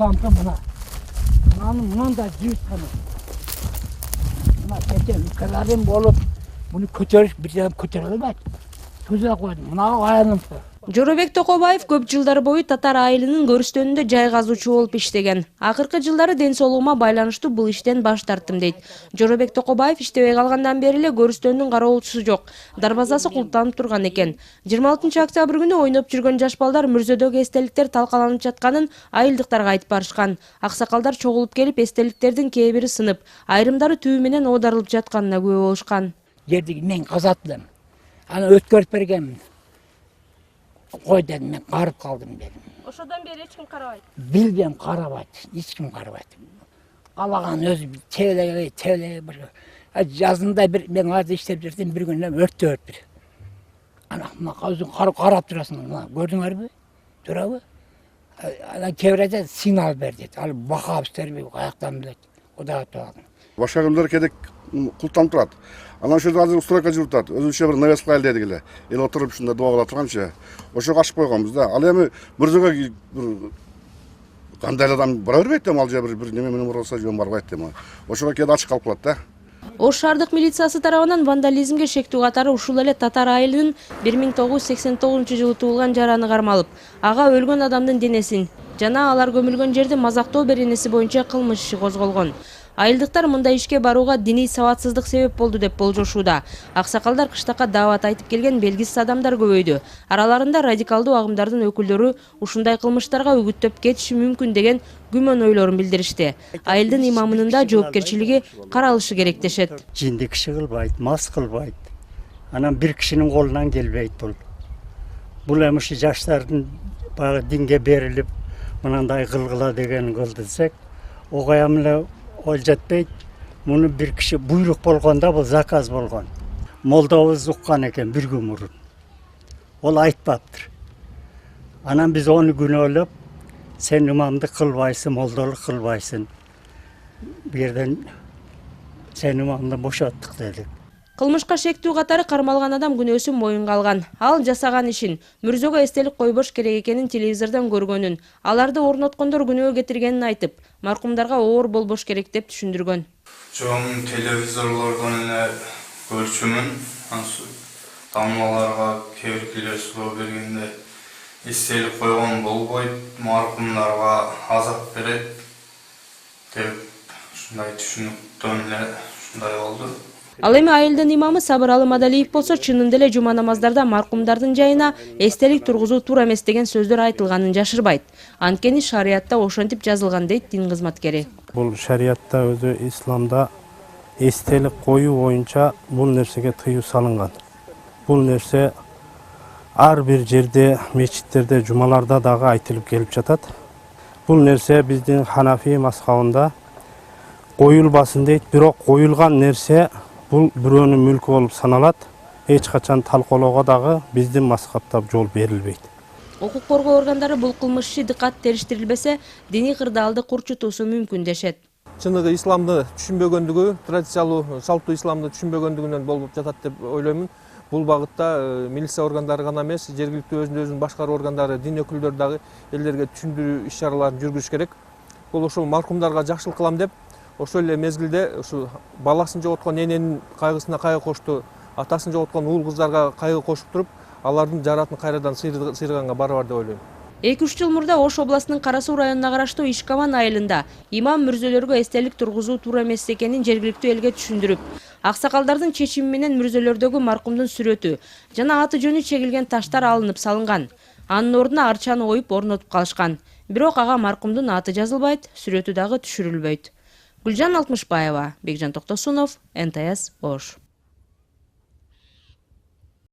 куртанты мына. Мынандай жиыртканы. Мына кетен каларим болып, бұны көтеріш бірден көтере алмайды. Төзе қойдым. Мына аянымды. Жоробек Токобаев көп жылдар бою татар айылынын көрүстөнүндө жай казуучу болуп иштеген. Акыркы жылдары ден соолугума байланыштуу бул иштен баш тарттым дейт. Жоробек Токобаев иштебей калгандан бери эле көрүстөнүнүн кароолчусу жок. Дарбазасы култанып турган экен. 26 октябрь күнү ойноп жүргөн жаш балдар мүрзөдөгү эстеликтер талкаланып жатканын айылдыктарга айтып барышкан. Аксакалдар чогулуп келип эстеликтердин кээ бири сынып, айрымдары түбү менен оодарылып жатканына күбө болушкан. Жерди мен казаттым. Аны өткөрүп бергенмин. Қой дедім, мен қарып қалдым дедім. Ошодан бери эч ким карабайт. Билбем, карабайт, ешкім карабайт. Қалаған өзі тевелеге бір. Жазында бір мен азы иштеп жүрсем бір күні өртті бір. Ана өзің қарап тұрасың, көрдіңер бе? Тұра бе? Ана кевреде сигнал бер деді. Ал бақап істербей аяқтан біледі. Ода тұратын. Башка күндөр кедек култанып турат. Анан ошо азыр устройка жүрүп турат. Өзүнчө бир навес кылайлы дедик эле. Эл отуруп ушунда дуба кыла турганчы. Ошого ачып койгонбуз да. Ал эми мырзага бир кандай адам бара бербейт да, ал же бир неме менен уралса жөн барбайт да. Ошого кээде ачык калып калат да. Ош шаардык милициясы тарабынан вандализмге шектүү катары ушул эле татар айылынын 1989 туулган жараны кармалып, ага өлгөн адамдын денесин жана алар көмүлгөн жерди мазактоо беренеси боюнча кылмыш иши козголгон. Айылдыктар мындай ишке барууга диний сабатсыздык себеп болду деп болжошууда. Аксакалдар кыштакка даават айтып келген белгисиз адамдар көбөйдү. Араларында радикалдуу агымдардын өкүлдөрү ушундай кылмыштарга үгүттөп кетиши мүмкүн деген күмөн ойлорун билдиришти. Айылдын имамынын да жоопкерчилиги каралышы керек дешет. Жинди киши кылбайт, мас кылбайт. Анан бир кишинин колунан келбейт бул. Бул эми ушу жаштардын баягы динге берилип, мынандай кылгыла деген кылды десек, огоям эле ол жетпейт. Муну бир киши буйрук болгондо бул заказ болгон. Молдобуз уккан экен бир күн мурун. Ол айтпаптыр. Анан биз оны күнөөлөп, сен имамдык кылбайсың, молдолук кылбайсың. Бу жерден сен имамды бошоттук дедик. Кылмышка шектүү катары кармалган адам күнөөсүн моюнга алган. Ал жасаган ишин, мүрзөгө эстелик койбош керек экенин телевизордон көргөнүн, аларды орноткондор күнөө кетиргенин айтып, маркумдарга оор болбош керек деп түшүндүргөн. Чоң телевизорлордон эле көрчүмүн. Тамгаларга кээ-бир суроо бергенде эстелик койгон болбойт, маркумдарга азап берет деп ушундай түшүнүктөн эле ушундай болду. Ал эми айылдын имамы Сабыралы Мадалиев болсо чынында эле жума намаздарда маркумдардын жайына эстелик тургузуу туура эмес деген сөздөр айтылганын жашырбайт. Анткени шариятта ошентип жазылган дейт дин кызматкери. Бул шариятта өзү исламда эстелик коюу боюнча бул нерсеге тыюу салынган. Бул нерсе ар бир жерде, мечиттерде, жумаларда дагы айтылып келип жатат. Бул нерсе биздин Ханафи мазхабында коюлбасын дейт, бирок коюлган нерсе бул бирөөнүн мүлкү болуп саналат. Эч качан талкоолоого дагы биздин мазхабта жол берилбейт. Укук коргоо органдары бул кылмыш иши дыкат териштирилбесе, диний кырдаалды курчутуусу мүмкүн дешет. Чыныгы исламды түшүнбөгөндүгү, традициялуу салттуу исламды түшүнбөгөндүгүнөн болуп жатат деп ойлоймун. Бул багытта милиция органдары гана эмес, жергиликтүү өзүн башкаруу органдары, дин өкүлдөрү дагы элдерге түшүндүрүү иш чараларын жүргүзүш керек. Бул ошол маркумдарга жакшылык кылам деп, ошол эле мезгилде ушу баласын жоготкон эненин кайгысына кайгы кошту, атасын жоготкон уул кыздарга кайгы кошуп туруп, алардын жаратын кайрадан сыйрыганга барабар деп ойлойм. 2-3 жыл мурда Ош областынын Кара Суу районуна караштуу Ишкаман айылында имам мүрзөлөргө эстелик тургузуу туура эмес экенин жергиликтүү элге түшүндүрүп, аксакалдардын чечими менен мүрзөлөрдөгү маркумдун сүрөтү жана аты жөнү чегилген таштар алынып салынган. Анын ордуна арчаны коюп орнотуп калышкан. Бирок ага маркумдун аты жазылбайт, сүрөтү дагы түшүрүлбөйт. Гүлжан Алтмышбаева, Бекжан Токтосунов, НТС Ош.